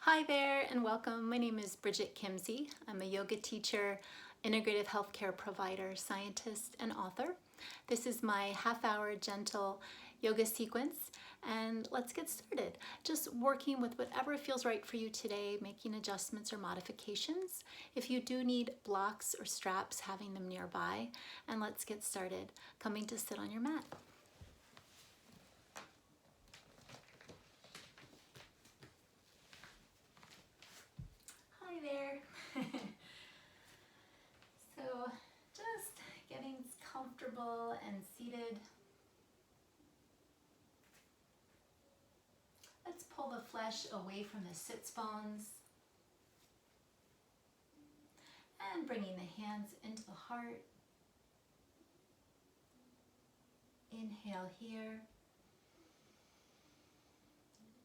Hi there and welcome. My name is Bridget Kimsey. I'm a yoga teacher, integrative healthcare provider, scientist, and author. This is my half-hour gentle yoga sequence, and let's get started. Just working with whatever feels right for you today, making adjustments or modifications. If you do need blocks or straps, having them nearby, and let's get started. Coming to sit on your mat. Hi there. So just getting comfortable and seated. Let's pull the flesh away from the sits bones and bringing the hands into the heart. Inhale here.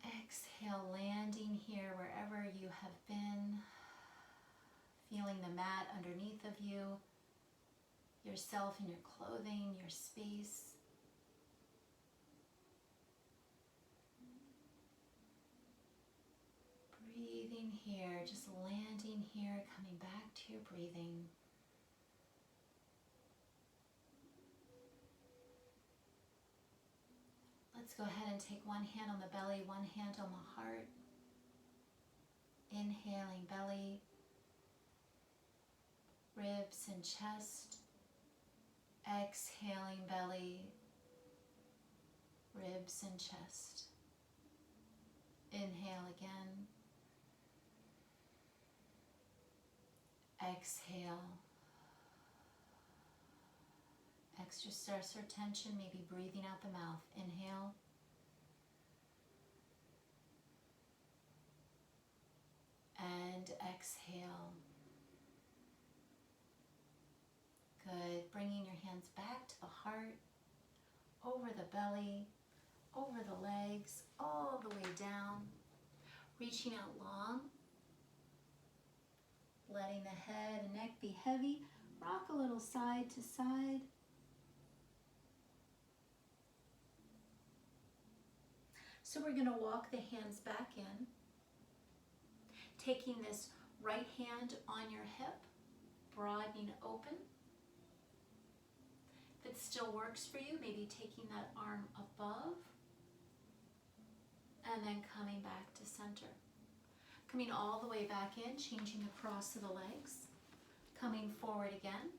Exhale, landing here wherever you have been. Feeling the mat underneath of you, yourself and your clothing, your space. Breathing here, just landing here, coming back to your breathing. Let's go ahead and take one hand on the belly, one hand on the heart. Inhaling belly, ribs and chest. Exhaling belly, ribs and chest. Inhale again. Exhale. Extra stress or tension, maybe breathing out the mouth. Inhale. And exhale. Good. Bringing your hands back to the heart, over the belly, over the legs, all the way down. Reaching out long. Letting the head and neck be heavy. Rock a little side to side. So we're going to walk the hands back in. Taking this right hand on your hip, broadening open. If it still works for you, maybe taking that arm above and then coming back to center. Coming all the way back in, changing the cross of the legs. Coming forward again.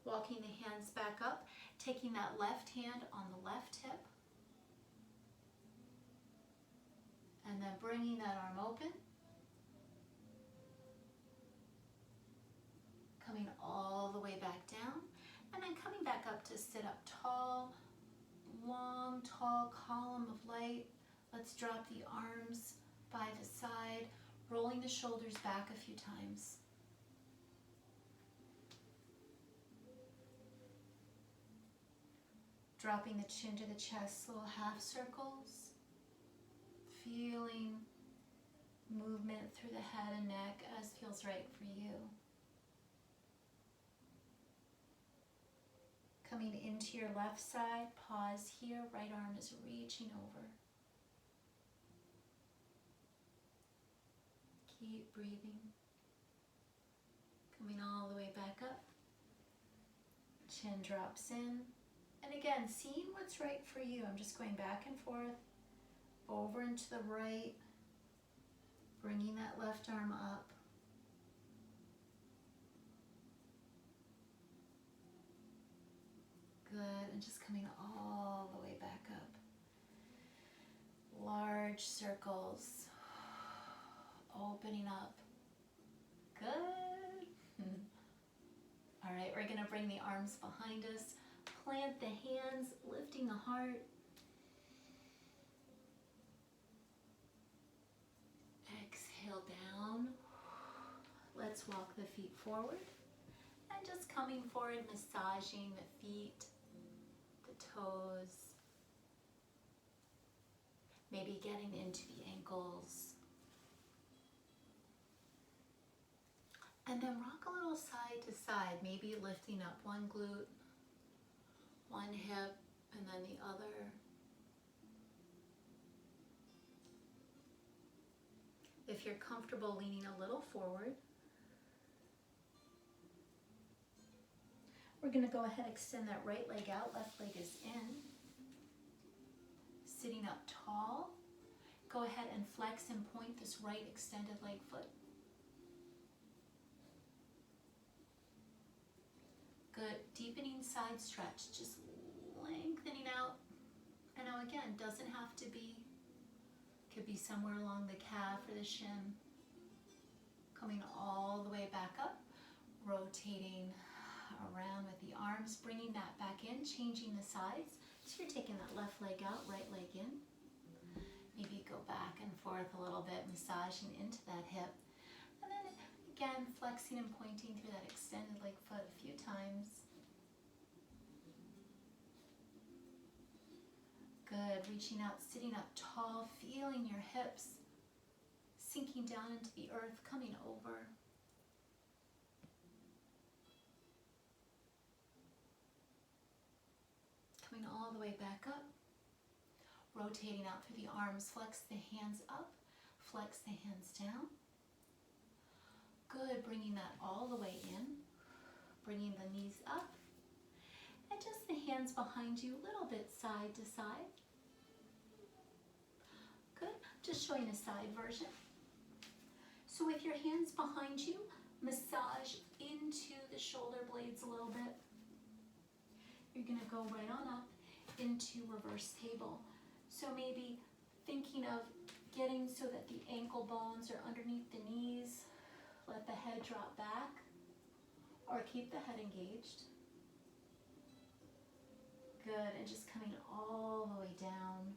Walking the hands back up, taking that left hand on the left hip. And then bringing that arm open. Coming all the way back down. And then coming back up to sit up tall, long, tall column of light. Let's drop the arms by the side, rolling the shoulders back a few times. Dropping the chin to the chest, little half circles. Feeling movement through the head and neck as feels right for you. Coming into your left side, pause here, right arm is reaching over. Keep breathing. Coming all the way back up. Chin drops in. And again, seeing what's right for you. I'm just going back and forth, over and to the right, bringing that left arm up. Good, and just coming all the way back up. Large circles, opening up. Good. All right, we're gonna bring the arms behind us. Plant the hands, lifting the heart. Exhale down. Let's walk the feet forward. And just coming forward, massaging the feet, the toes. Maybe getting into the ankles. And then rock a little side to side, maybe lifting up one glute, one hip, and then the other. you're comfortable leaning a little forward. We're going to go ahead and extend that right leg out, left leg is in. Sitting up tall. Go ahead and flex and point this right extended leg foot. Good. Deepening side stretch, just lengthening out. And now again, doesn't have to be, could be somewhere along the calf or the shin. Coming all the way back up, rotating around with the arms, bringing that back in, changing the sides. So you're taking that left leg out, right leg in. Maybe go back and forth a little bit, massaging into that hip. And then again, flexing and pointing through that extended leg foot a few times. Good, reaching out, sitting up tall, feeling your hips sinking down into the earth, coming over. Coming all the way back up. Rotating out through the arms, flex the hands up, flex the hands down. Good, bringing that all the way in, bringing the knees up, and just the hands behind you, a little bit side to side. Good, just showing a side version. So with your hands behind you, massage into the shoulder blades a little bit. You're gonna go right on up into reverse table. So maybe thinking of getting so that the ankle bones are underneath the knees. Let the head drop back or keep the head engaged. Good, and just coming all the way down.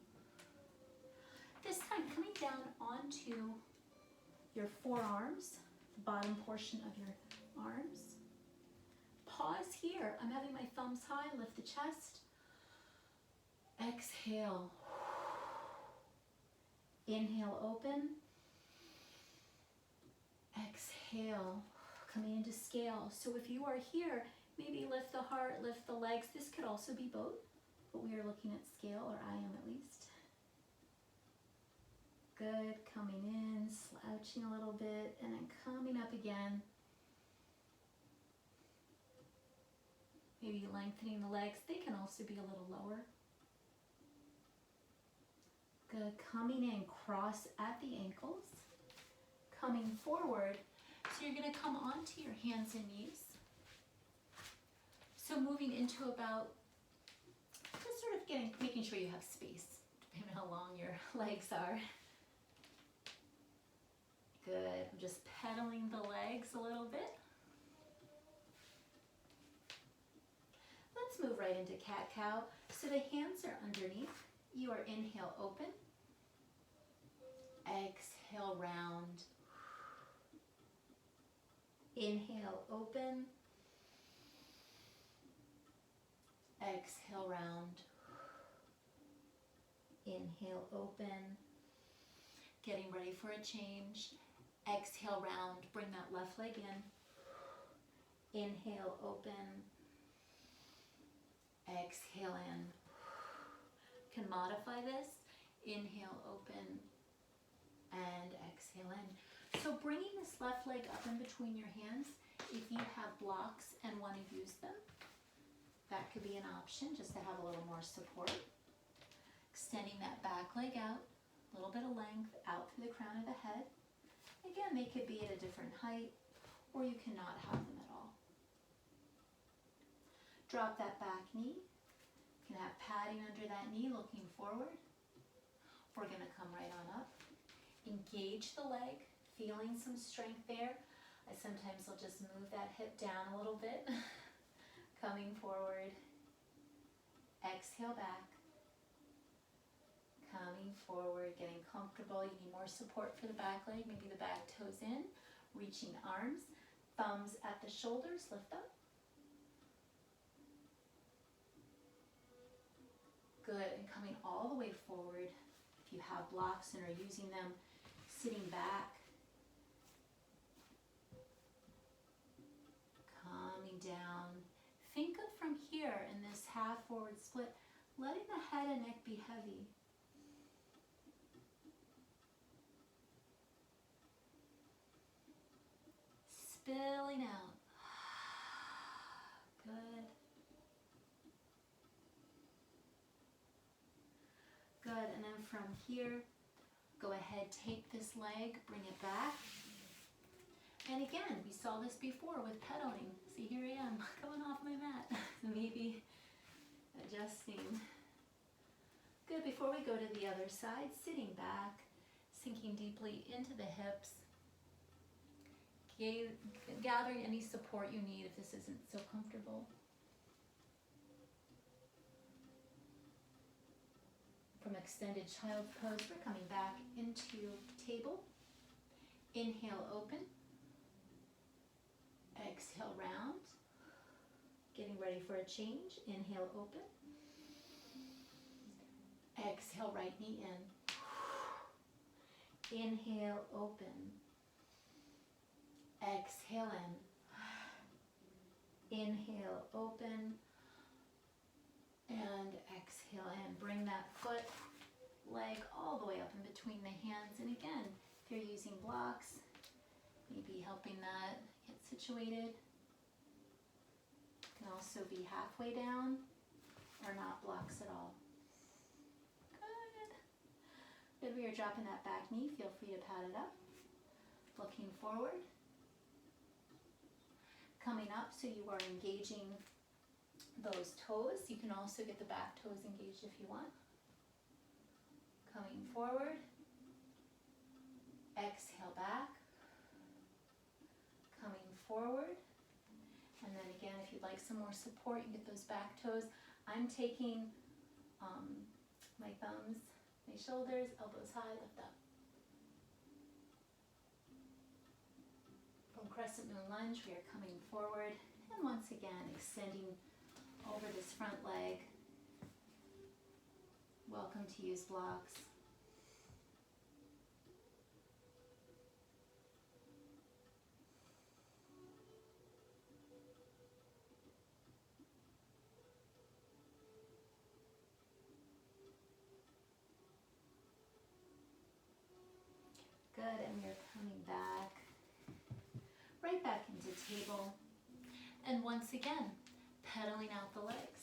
This time coming down onto your forearms, the bottom portion of your arms. Pause here. I'm having my thumbs high, lift the chest. Exhale. Inhale, open. Exhale, coming into scale. So if you are here, maybe lift the heart, lift the legs. This could also be both, but we are looking at scale, or I am at least. Good, coming in, slouching a little bit, and then coming up again. Maybe lengthening the legs. They can also be a little lower. Good, coming in, cross at the ankles, coming forward. So you're gonna come onto your hands and knees. So moving into about, just sort of making sure you have space, depending on how long your legs are. Good, I'm just pedaling the legs a little bit. Let's move right into cat-cow. So the hands are underneath. You are inhale, open. Exhale, round. Inhale, open. Exhale, round. Inhale, open. Getting ready for a change. Exhale, round. Bring that left leg in. Inhale, open. Exhale in. Can modify this. Inhale, open. And exhale in. So bringing this left leg up in between your hands, if you have blocks and want to use them, that could be an option, just to have a little more support. Extending that back leg out, a little bit of length out through the crown of the head. Again, they could be at a different height, or you cannot have them at all. Drop that back knee. You can have padding under that knee, looking forward. We're going to come right on up. Engage the leg, feeling some strength there. I sometimes will just move that hip down a little bit. Coming forward. Exhale back. Coming forward, getting comfortable. You need more support for the back leg, maybe the back toes in. Reaching arms, thumbs at the shoulders, lift up. Good, and coming all the way forward. If you have blocks and are using them, sitting back. Coming down. Think of from here in this half forward split, letting the head and neck be heavy. pedaling out. Good. Good, and then from here, go ahead, take this leg, bring it back. And again, we saw this before with pedaling. See, here I am, going off my mat. Maybe adjusting. Good, before we go to the other side, sitting back, sinking deeply into the hips, gathering any support you need if this isn't so comfortable. From extended child's pose, we're coming back into table. Inhale, open. Exhale, round. Getting ready for a change. Inhale, open. Exhale, right knee in. Inhale, open. Exhale in. Inhale, open. And exhale in. Bring that foot, leg all the way up in between the hands. And again, if you're using blocks, maybe helping that get situated. It can also be halfway down or not blocks at all. Good. Good, we are dropping that back knee. Feel free to pat it up. Looking forward. Coming up, so you are engaging those toes. You can also get the back toes engaged if you want. Coming forward. Exhale back. Coming forward. And then again, if you'd like some more support, you get those back toes. I'm taking my thumbs, my shoulders, elbows high, lift up. From Crescent Moon Lunge, we are coming forward. And once again, extending over this front leg. Welcome to use blocks. Good, and we are coming back, right back into table. And once again, pedaling out the legs.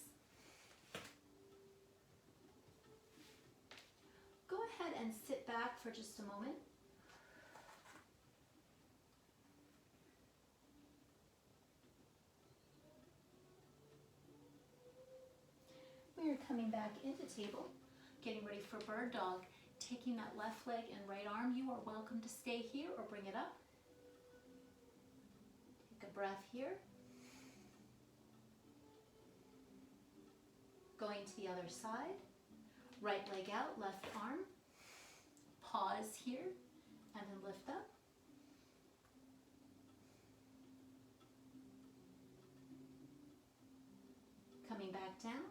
Go ahead and sit back for just a moment. We are coming back into table, getting ready for bird dog. Taking that left leg and right arm, you are welcome to stay here or bring it up. Take a breath here. Going to the other side. Right leg out, left arm. Pause here and then lift up. Coming back down.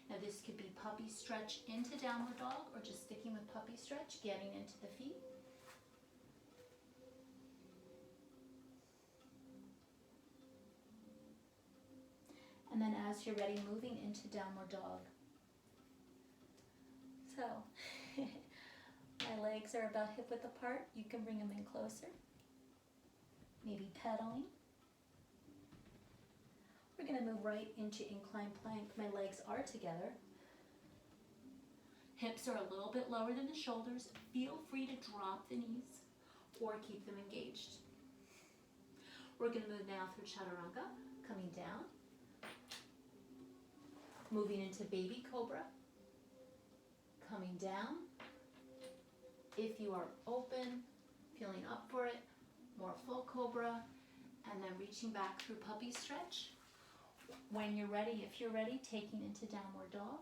Now this could be puppy stretch into downward dog or just sticking with puppy stretch, getting into the feet. And then as you're ready, moving into downward dog. So, my legs are about hip width apart. You can bring them in closer. Maybe pedaling. We're going to move right into incline plank. My legs are together. Hips are a little bit lower than the shoulders. Feel free to drop the knees or keep them engaged. We're going to move now through Chaturanga, coming down. Moving into baby cobra. Coming down. If you are open, feeling up for it, more full cobra, and then reaching back through puppy stretch. When you're ready, if you're ready, taking into downward dog.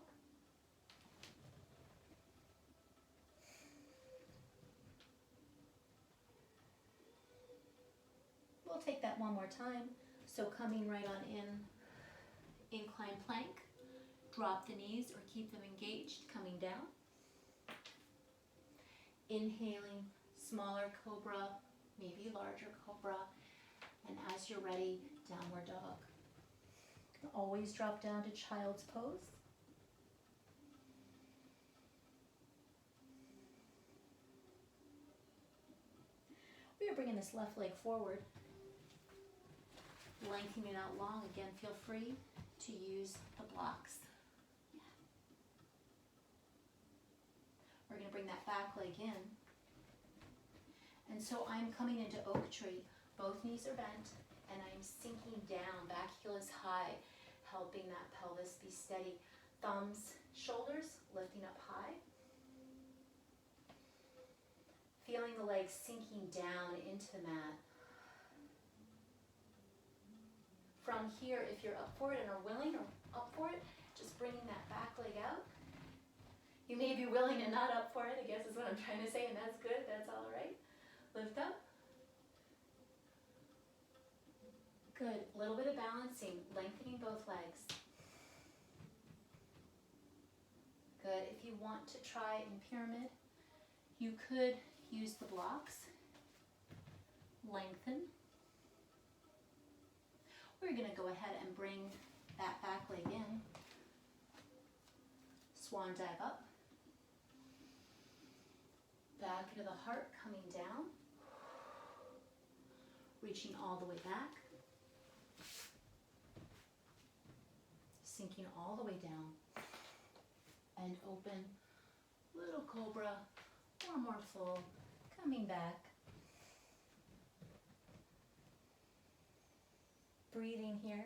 We'll take that one more time. So coming right on in, incline plank. Drop the knees or keep them engaged, coming down. Inhaling, smaller cobra, maybe larger cobra. And as you're ready, downward dog. Always drop down to child's pose. We are bringing this left leg forward. lengthening out long. Again, feel free to use the blocks. We're going to bring that back leg in. And so I'm coming into oak tree. Both knees are bent, and I'm sinking down. Back heel is high, helping that pelvis be steady. Thumbs, shoulders lifting up high. Feeling the legs sinking down into the mat. From here, if you're up for it and are willing or up for it, just bringing that back leg out. You may be willing and not up for it, I guess is what I'm trying to say, and that's good, that's all right. Lift up. Good, a little bit of balancing, lengthening both legs. Good, if you want to try in pyramid, you could use the blocks. Lengthen. We're going to go ahead and bring that back leg in. Swan dive up. Back into the heart, coming down. Reaching all the way back. Sinking all the way down. And open. Little cobra. One more full. Coming back. Breathing here.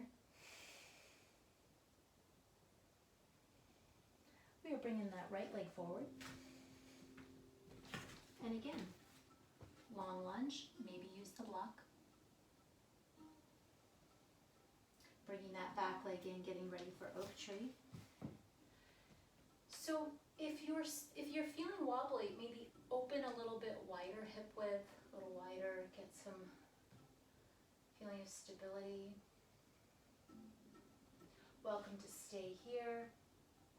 We are bringing that right leg forward. And again, long lunge, maybe use the block. Bringing that back leg in, getting ready for oak tree. So if you're feeling wobbly, maybe open a little bit wider, hip width, a little wider, get some feeling of stability. Welcome to stay here.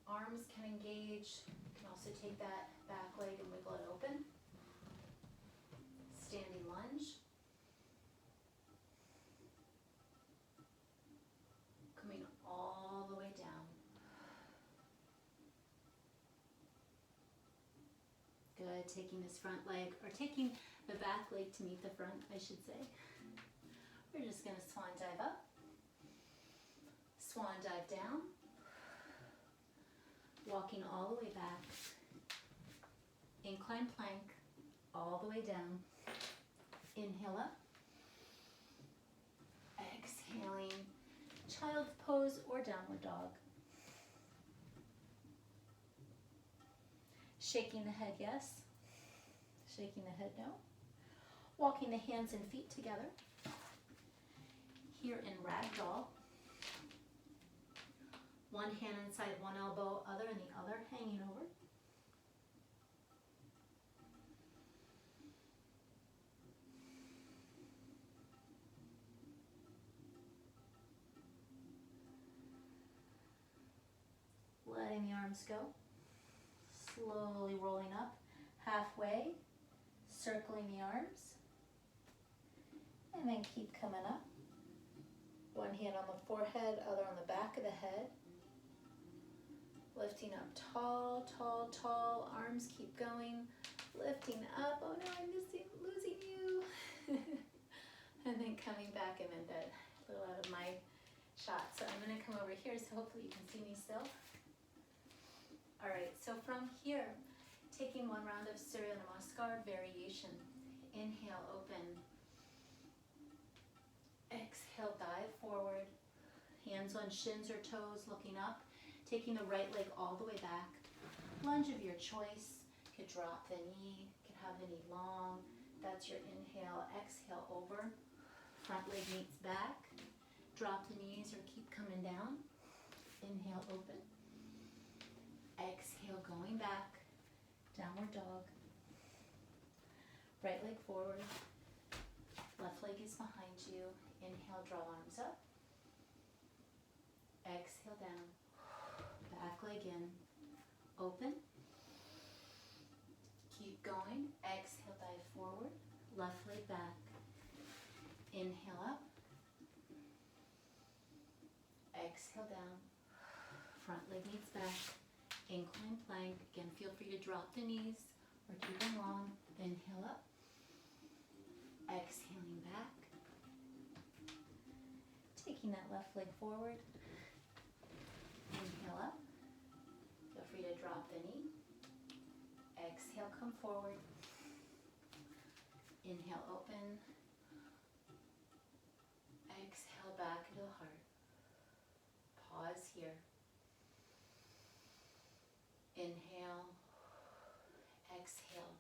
Arms can engage. You can also take that back leg and wiggle it open. Standing lunge. Coming all the way down. Good, taking this front leg, or taking the back leg to meet the front, I should say. We're just going to swan dive up, swan dive down, walking all the way back, incline plank, all the way down, inhale up, exhaling, child's pose or downward dog. Shaking the head yes, shaking the head no, walking the hands and feet together. Here in ragdoll, one hand inside one elbow, other and the other hanging over. Letting the arms go, slowly rolling up, halfway, circling the arms, and then keep coming up. One hand on the forehead, other on the back of the head. Lifting up tall, tall, tall. Arms keep going. Lifting up. Oh no, I'm losing you. And then coming back. I'm in bed. A little out of my shot. So I'm going to come over here so hopefully you can see me still. Alright, so from here, taking one round of Surya Namaskar variation. Inhale, open. Exhale, dive forward. Hands on shins or toes, looking up. Taking the right leg all the way back. Lunge of your choice. Could drop the knee, could have the knee long. That's your inhale. Exhale, over. Front leg meets back. Drop the knees or keep coming down. Inhale, open. Exhale, going back. Downward dog. Right leg forward. Left leg is behind you. Inhale, draw arms up. Exhale, down. Back leg in. Open. Keep going. Exhale, dive forward. Left leg back. Inhale up. Exhale, down. Front leg meets back. Incline plank. Again, feel free to drop the knees or keep them long. Inhale up. Exhaling back. taking that left leg forward. Inhale up. Feel free to drop the knee. Exhale, come forward. Inhale, open. Exhale, back into the heart. Pause here. Inhale. Exhale.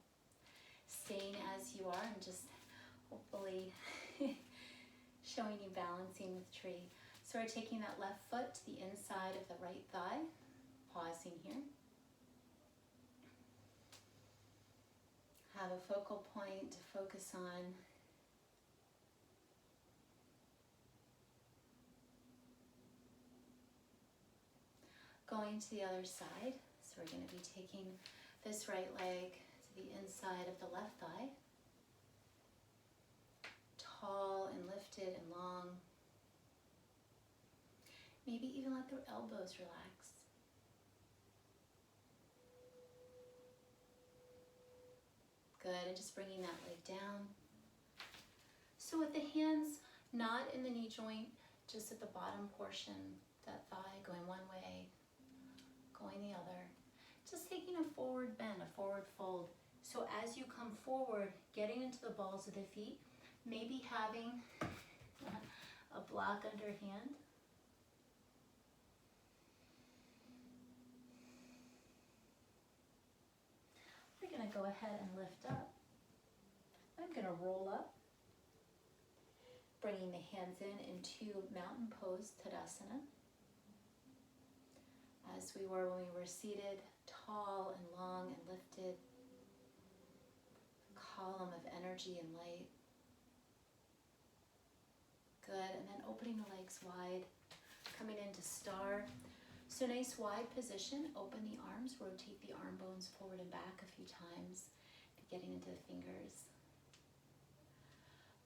Staying as you are and just hopefully showing you balancing with tree. So we're taking that left foot to the inside of the right thigh. Pausing here. Have a focal point to focus on. Going to the other side. So we're going to be taking this right leg to the inside of the left thigh. Tall and lifted and long. Maybe even let the elbows relax. Good, and just bringing that leg down. So with the hands not in the knee joint, just at the bottom portion, that thigh going one way, going the other. Just taking a forward bend, a forward fold. So as you come forward, getting into the balls of the feet, maybe having a block underhand. We're going to go ahead and lift up. I'm going to roll up, bringing the hands into mountain pose, Tadasana. As we were when we were seated, tall and long and lifted. Column of energy and light. Good, and then opening the legs wide, coming into star. So nice wide position, open the arms, rotate the arm bones forward and back a few times, getting into the fingers.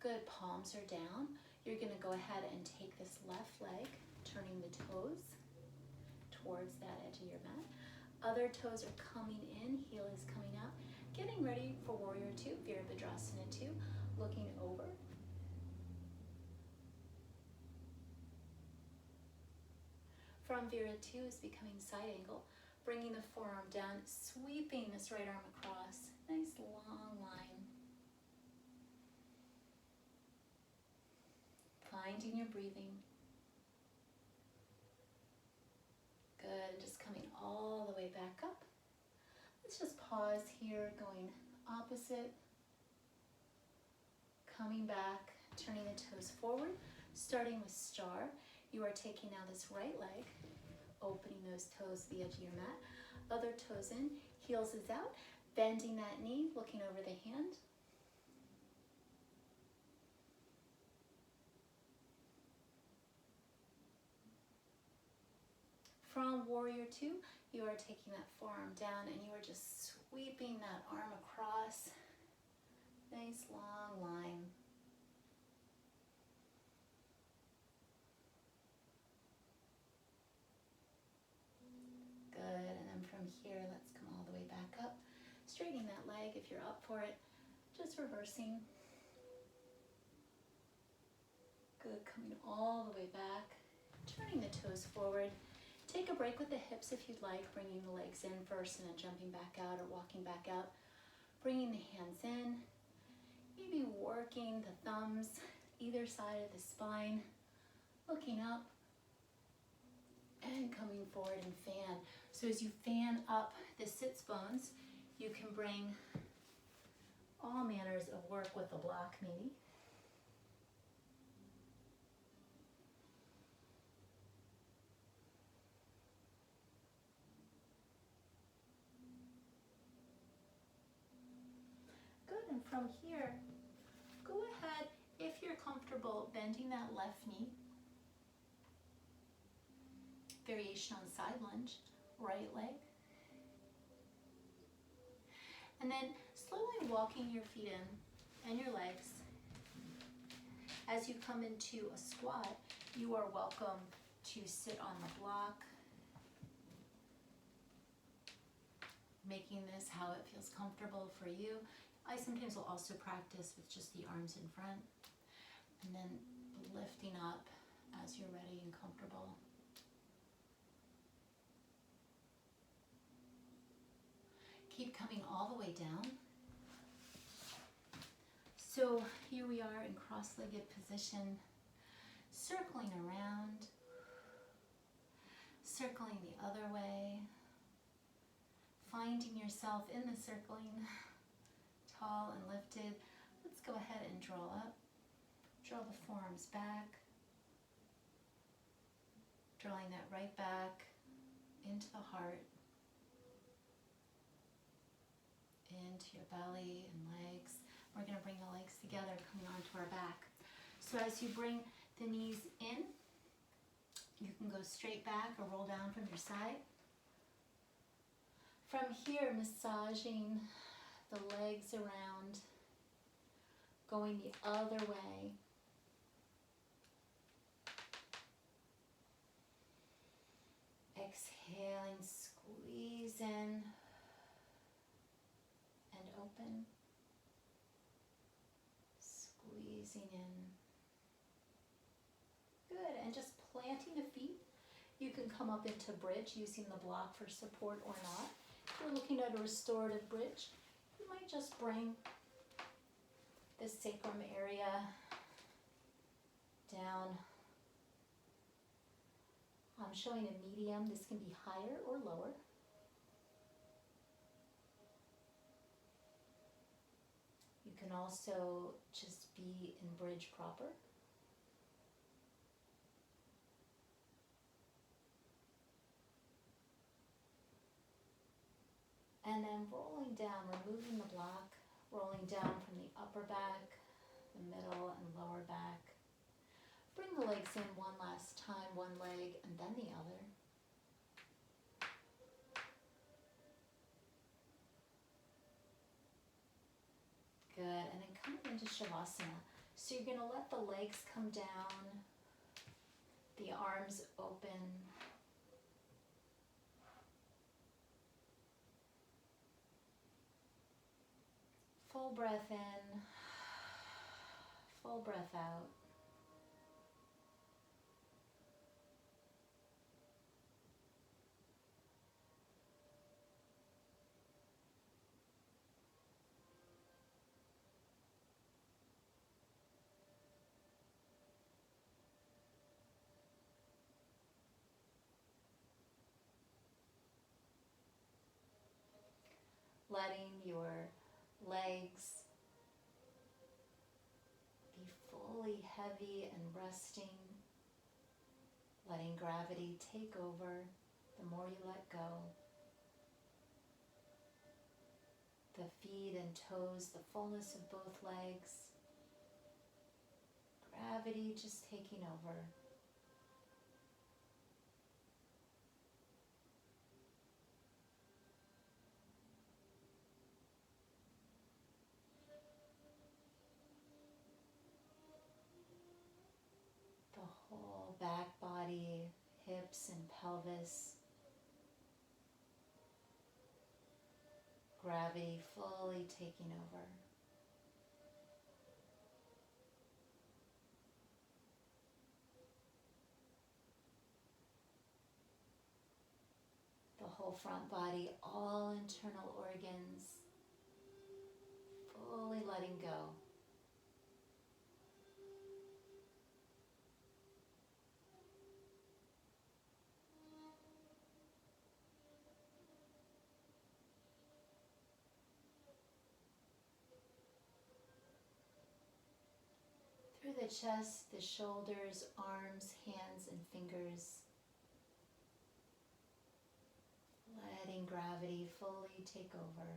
Good, palms are down. You're gonna go ahead and take this left leg, turning the toes towards that edge of your mat. Other toes are coming in, heel is coming out. Getting ready for Warrior 2, Virabhadrasana 2, looking over. From Vira 2 is becoming side angle, bringing the forearm down, sweeping this right arm across. Nice long line. Finding your breathing. Good, just coming all the way back up. Let's just pause here, going opposite. Coming back, turning the toes forward, starting with star. You are taking now this right leg, opening those toes to the edge of your mat. Other toes in, heels is out, bending that knee, looking over the hand. From Warrior 2, you are taking that forearm down and you are just sweeping that arm across. Nice long line. Good, and then from here, let's come all the way back up. Straightening that leg if you're up for it. Just reversing. Good, coming all the way back. Turning the toes forward. Take a break with the hips if you'd like, bringing the legs in first and then jumping back out or walking back out. Bringing the hands in. Maybe working the thumbs either side of the spine. Looking up. And coming forward and fan. So as you fan up the sits bones, you can bring all manners of work with a block maybe. Good, and from here, go ahead, if you're comfortable, bending that left knee. Variation on side lunge, right leg. And then slowly walking your feet in and your legs. As you come into a squat, you are welcome to sit on the block, making this how it feels comfortable for you. I sometimes will also practice with just the arms in front and then lifting up as you're ready and comfortable. Keep coming all the way down. So here we are in cross-legged position, circling around, circling the other way, finding yourself in the circling, tall and lifted. Let's go ahead and draw up. Draw the forearms back, drawing that right back into the heart, into your belly and legs. We're going to bring the legs together, coming onto our back. So as you bring the knees in, you can go straight back or roll down from your side. From here, massaging the legs around, going the other way. Exhaling, squeeze in and open. Squeezing in. Good, and just planting the feet. You can come up into bridge using the block for support or not. If you're looking at a restorative bridge, you might just bring the sacrum area down. I'm showing a medium. This can be higher or lower. You can also just be in bridge proper. And then rolling down, removing the block, rolling down from the upper back, the middle and lower back. Bring the legs in one last time, one leg and then the other. Good, and then coming into Shavasana. So you're going to let the legs come down, the arms open. Full breath in, full breath out. Letting your legs be fully heavy and resting. Letting gravity take over the more you let go. The feet and toes, the fullness of both legs. Gravity just taking over. The whole back body, hips and pelvis. Gravity fully taking over. The whole front body, all internal organs, fully letting go. Through the chest, the shoulders, arms, hands, and fingers. Letting gravity fully take over.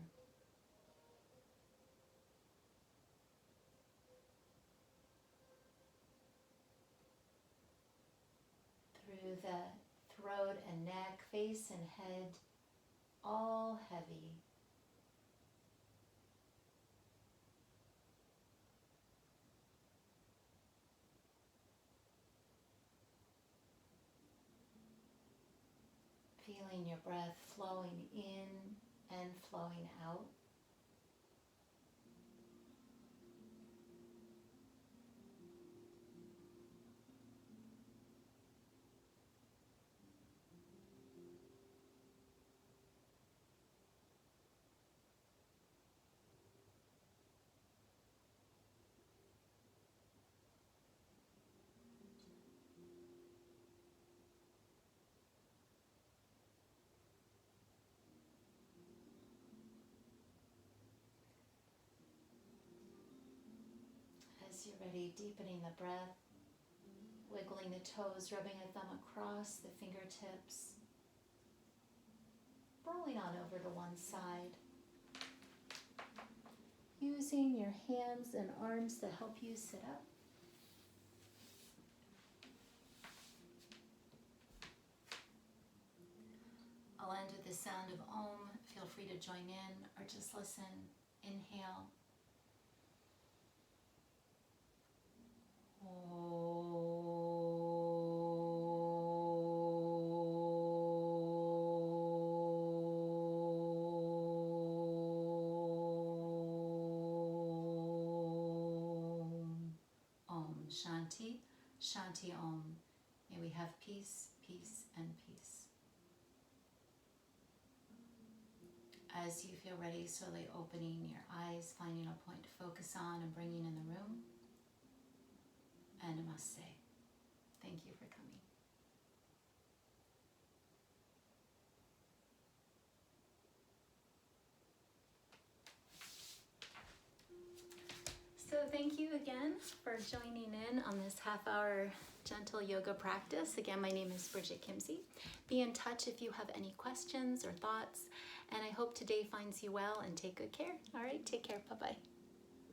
Through the throat and neck, face and head, all heavy. Feeling your breath flowing in and flowing out. As you're ready, deepening the breath, wiggling the toes, rubbing a thumb across the fingertips, rolling on over to one side. Using your hands and arms to help you sit up. I'll end with the sound of Om. Feel free to join in or just listen. Inhale. Shanti, Shanti Om. May we have peace, peace, and peace. As you feel ready, slowly opening your eyes, finding a point to focus on and bringing in the room. And namaste. Thank you for coming. So thank you again for joining in on this half-hour gentle yoga practice. Again, my name is Bridget Kimsey. Be in touch if you have any questions or thoughts, and I hope today finds you well and take good care. All right, take care. Bye-bye.